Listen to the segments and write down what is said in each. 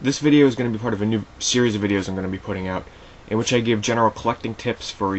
This video is going to be part of a new series of videos I'm going to be putting out, in which I give general collecting tips for,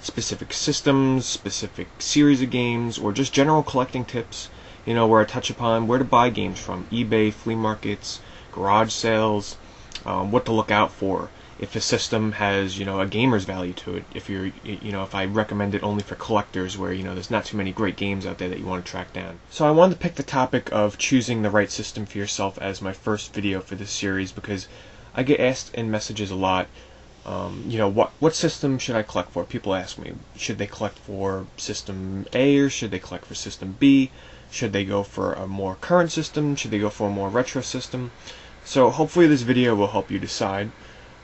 specific systems, specific series of games, or just general collecting tips, where I touch upon where to buy games from, eBay, flea markets, garage sales, what to look out for if a system has, a gamer's value to it, if I recommend it only for collectors where, there's not too many great games out there that you want to track down. So I wanted to pick the topic of choosing the right system for yourself as my first video for this series because I get asked in messages a lot, what system should I collect for? People ask me, should they collect for system A or should they collect for system B? Should they go for a more current system? Should they go for a more retro system? So hopefully this video will help you decide,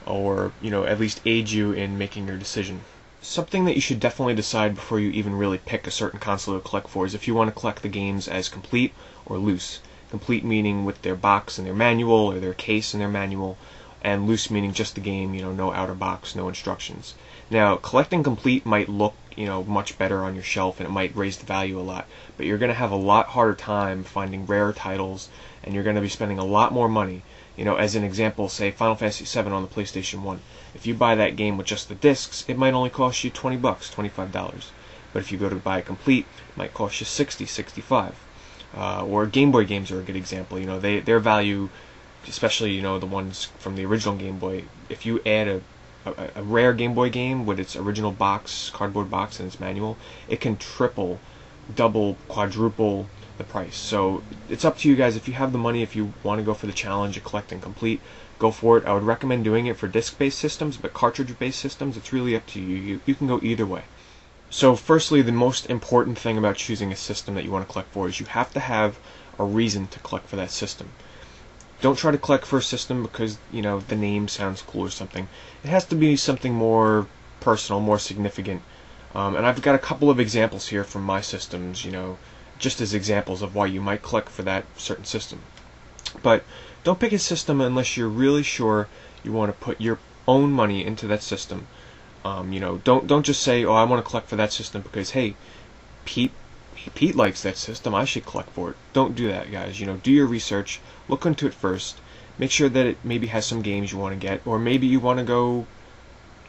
or at least aid you in making your decision. Something that you should definitely decide before you even really pick a certain console to collect for is if you want to collect the games as complete or loose. Complete meaning with their box and their manual, or their case and their manual, and loose meaning just the game, no outer box, no instructions. Now, collecting complete might look, much better on your shelf, and it might raise the value a lot, but you're going to have a lot harder time finding rare titles, and you're going to be spending a lot more money. As an example, say Final Fantasy VII on the PlayStation 1. If you buy that game with just the discs, it might only cost you $20, $25. But if you go to buy it complete, it might cost you $60, $65. Or Game Boy games are a good example. Their value, especially the ones from the original Game Boy, if you add a rare Game Boy game with its original box, cardboard box, and its manual, it can triple, double, quadruple the price. So it's up to you guys. If you have the money, if you want to go for the challenge of collecting complete, go for it. I would recommend doing it for disc-based systems, but cartridge-based systems, it's really up to you. You can go either way. So firstly, the most important thing about choosing a system that you want to collect for is you have to have a reason to collect for that system. Don't try to collect for a system because, the name sounds cool or something. It has to be something more personal, more significant. And I've got a couple of examples here from my systems, just as examples of why you might collect for that certain system. But don't pick a system unless you're really sure you want to put your own money into that system. Don't just say, oh, I want to collect for that system because, hey, Pete likes that system, I should collect for it. Don't do that, guys. Do your research, look into it first, make sure that it maybe has some games you want to get, or maybe you want to go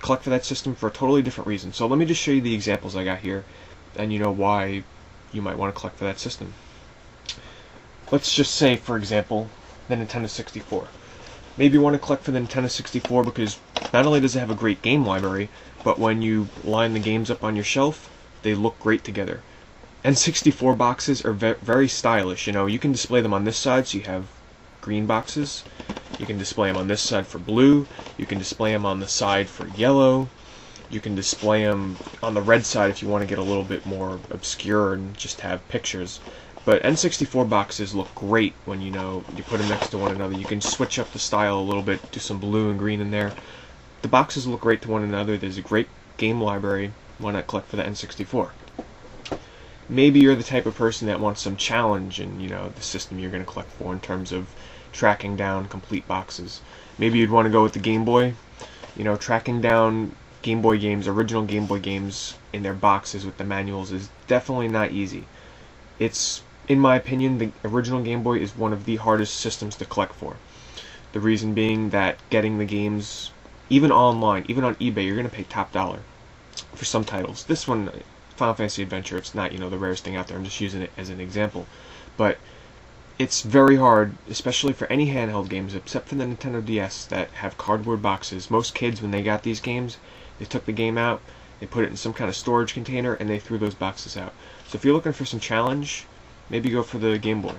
collect for that system for a totally different reason. So let me just show you the examples I got here, and why you might want to collect for that system. Let's just say, for example, the Nintendo 64. Maybe you want to collect for the Nintendo 64 because not only does it have a great game library, but when you line the games up on your shelf, they look great together. N64 boxes are very stylish. You can display them on this side, so you have green boxes. You can display them on this side for blue. You can display them on the side for yellow. You can display them on the red side if you want to get a little bit more obscure and just have pictures. But N64 boxes look great when you put them next to one another. You can switch up the style a little bit, do some blue and green in there. The boxes look great to one another. There's a great game library. Why not collect for the N64? Maybe you're the type of person that wants some challenge in, the system you're going to collect for in terms of tracking down complete boxes. Maybe you'd want to go with the Game Boy. Tracking down Game Boy games, original Game Boy games in their boxes with the manuals is definitely not easy. It's, in my opinion, the original Game Boy is one of the hardest systems to collect for. The reason being that getting the games, even online, even on eBay, you're going to pay top dollar for some titles. This one, Final Fantasy Adventure, it's not, the rarest thing out there. I'm just using it as an example. But it's very hard, especially for any handheld games, except for the Nintendo DS that have cardboard boxes. Most kids, when they got these games, they took the game out, they put it in some kind of storage container, and they threw those boxes out. So if you're looking for some challenge, maybe go for the Game Boy.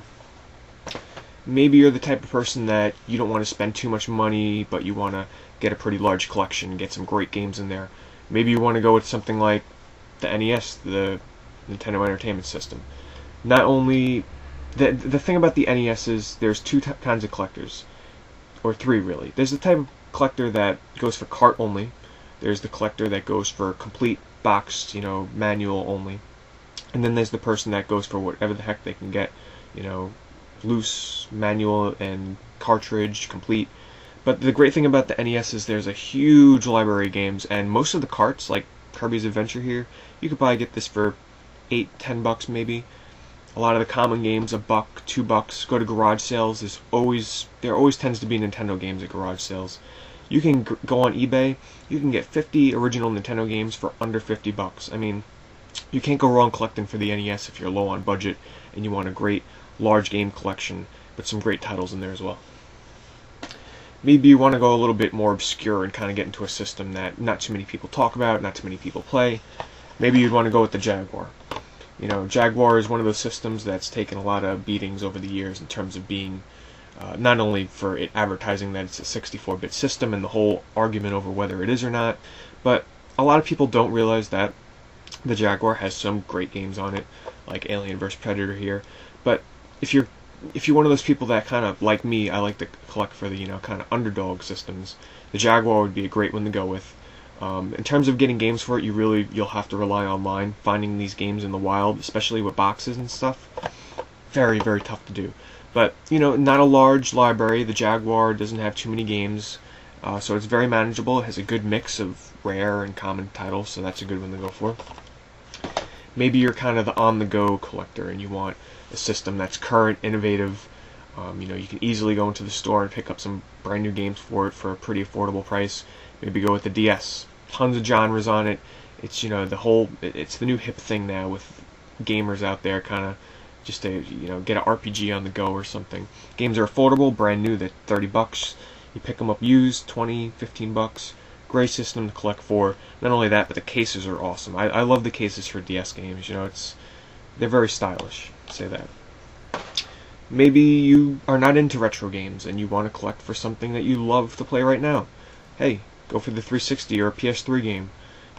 Maybe you're the type of person that you don't want to spend too much money, but you want to get a pretty large collection, get some great games in there. Maybe you want to go with something like the NES, the Nintendo Entertainment System. Not only the thing about the NES is there's two kinds of collectors, or three really. There's the type of collector that goes for cart only. There's the collector that goes for complete boxed, manual only. And then there's the person that goes for whatever the heck they can get, loose, manual, and cartridge, complete. But the great thing about the NES is there's a huge library of games, and most of the carts, like Kirby's Adventure here, you could probably get this for $8-10 maybe. A lot of the common games, $1, $2. Go to garage sales. There always tends to be Nintendo games at garage sales. You can go on eBay. You can get 50 original Nintendo games for under $50. I mean, you can't go wrong collecting for the NES if you're low on budget and you want a great large game collection with some great titles in there as well. Maybe you want to go a little bit more obscure and kind of get into a system that not too many people talk about, not too many people play. Maybe you'd want to go with the Jaguar. You know, Jaguar is one of those systems that's taken a lot of beatings over the years in terms of being not only for it advertising that it's a 64-bit system and the whole argument over whether it is or not, but a lot of people don't realize that the Jaguar has some great games on it, like Alien vs. Predator here. But if you're one of those people that kind of, like me, I like to collect for the, you know, kind of underdog systems, the Jaguar would be a great one to go with. In terms of getting games for it, you'll have to rely online, finding these games in the wild, especially with boxes and stuff. Very, very tough to do. But, you know, not a large library. The Jaguar doesn't have too many games, so it's very manageable. It has a good mix of rare and common titles, so that's a good one to go for. Maybe you're kind of the on-the-go collector and you want a system that's current, innovative. You know, you can easily go into the store and pick up some brand new games for it for a pretty affordable price. Maybe go with the DS. Tons of genres on it. It's, you know, it's the new hip thing now with gamers out there kind of just to, you know, get an RPG on the go or something. Games are affordable, brand new, they're $30. You pick them up used, $20, $15. Great system to collect for. Not only that, but the cases are awesome. I love the cases for DS games. You know, they're very stylish. Say that. Maybe you are not into retro games and you want to collect for something that you love to play right now. Hey, go for the 360 or a PS3 game.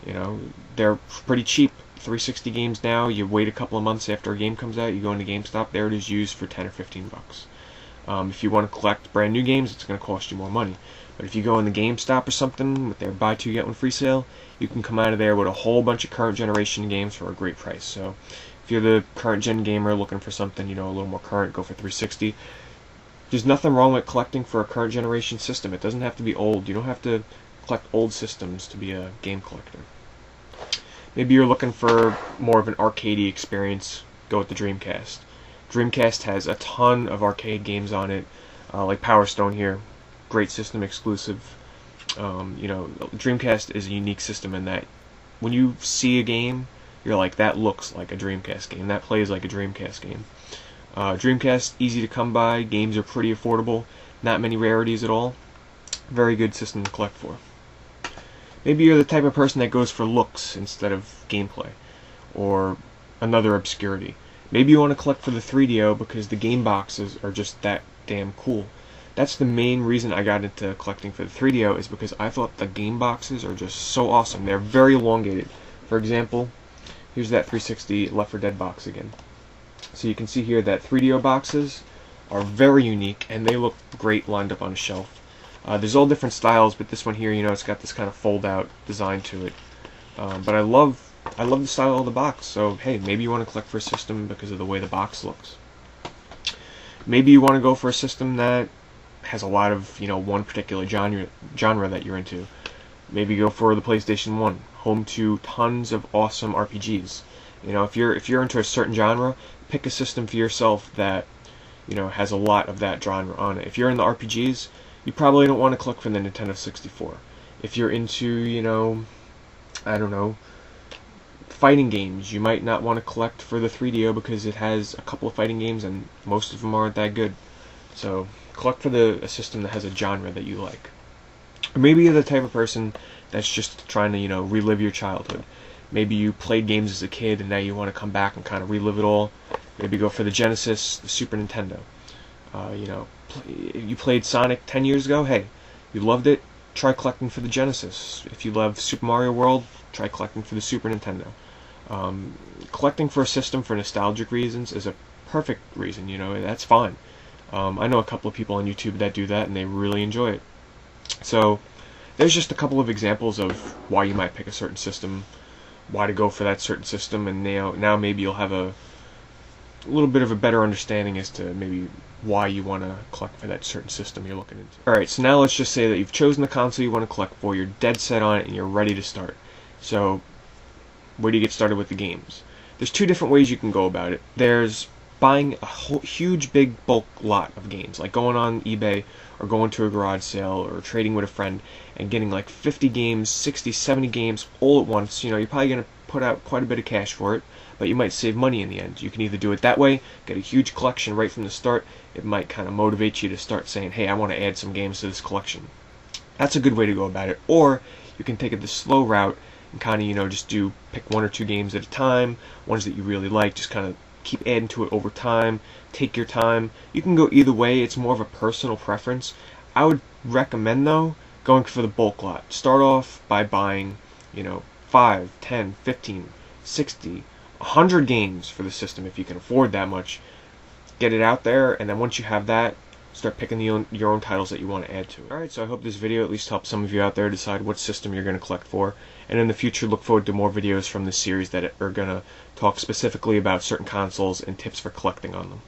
You know, they're pretty cheap. 360 games now, you wait a couple of months after a game comes out, you go into GameStop, there it is used for $10 or $15. If you want to collect brand new games, it's going to cost you more money. But if you go in the GameStop or something with their buy two get one free sale, you can come out of there with a whole bunch of current generation games for a great price. So if you're the current gen gamer looking for something, you know, a little more current, go for 360. There's nothing wrong with collecting for a current generation system. It doesn't have to be old. You don't have to collect old systems to be a game collector. Maybe you're looking for more of an arcadey experience, go with the Dreamcast. Dreamcast has a ton of arcade games on it, like Power Stone here. Great system exclusive. You know, Dreamcast is a unique system in that when you see a game, you're like, that looks like a Dreamcast game, that plays like a Dreamcast game. Dreamcast, easy to come by, games are pretty affordable, not many rarities at all. Very good system to collect for. Maybe you're the type of person that goes for looks instead of gameplay, or another obscurity. Maybe you want to collect for the 3DO because the game boxes are just that damn cool. That's the main reason I got into collecting for the 3DO, is because I thought the game boxes are just so awesome. They're very elongated. For example, here's that 360 Left 4 Dead box again. So you can see here that 3DO boxes are very unique and they look great lined up on a shelf. There's all different styles, but this one here, you know, it's got this kind of fold-out design to it. But I love the style of the box, so hey, maybe you want to collect for a system because of the way the box looks. Maybe you want to go for a system that has a lot of, you know, one particular genre that you're into. Maybe go for the PlayStation 1, home to tons of awesome RPGs. You know, if you're into a certain genre, pick a system for yourself that, you know, has a lot of that genre on it. If you're in the RPGs, you probably don't want to collect for the Nintendo 64. If you're into, you know, I don't know, fighting games, you might not want to collect for the 3DO because it has a couple of fighting games and most of them aren't that good. So collect for a system that has a genre that you like. Or maybe you're the type of person that's just trying to, you know, relive your childhood. Maybe you played games as a kid and now you want to come back and kind of relive it all. Maybe go for the Genesis, the Super Nintendo. You know, you played Sonic 10 years ago, hey, you loved it, try collecting for the Genesis. If you love Super Mario World, try collecting for the Super Nintendo. Collecting for a system for nostalgic reasons is a perfect reason, you know, that's fine. I know a couple of people on YouTube that do that and they really enjoy it. So there's just a couple of examples of why you might pick a certain system, why to go for that certain system, and now maybe you'll have a little bit of a better understanding as to maybe why you want to collect for that certain system you're looking into. Alright, so now let's just say that you've chosen the console you want to collect for, you're dead set on it, and you're ready to start. So where do you get started with the games? There's two different ways you can go about it. There's buying a huge big bulk lot of games, like going on eBay or going to a garage sale or trading with a friend and getting like 50 games, 60, 70 games all at once. You're probably going to put out quite a bit of cash for it, but you might save money in the end. You can either do it that way, get a huge collection right from the start. It might kind of motivate you to start saying, hey, I want to add some games to this collection. That's a good way to go about it. Or you can take it the slow route and kind of, just pick 1 or 2 games at a time, ones that you really like, just kind of keep adding to it over time. Take your time. You can go either way. It's more of a personal preference. I would recommend, though, going for the bulk lot. Start off by buying, 5, 10, 15, 60, 100 games for the system if you can afford that much. Get it out there, and then once you have that, start picking your own titles that you want to add to it. Alright, so I hope this video at least helps some of you out there decide what system you're going to collect for. And in the future, look forward to more videos from this series that are going to talk specifically about certain consoles and tips for collecting on them.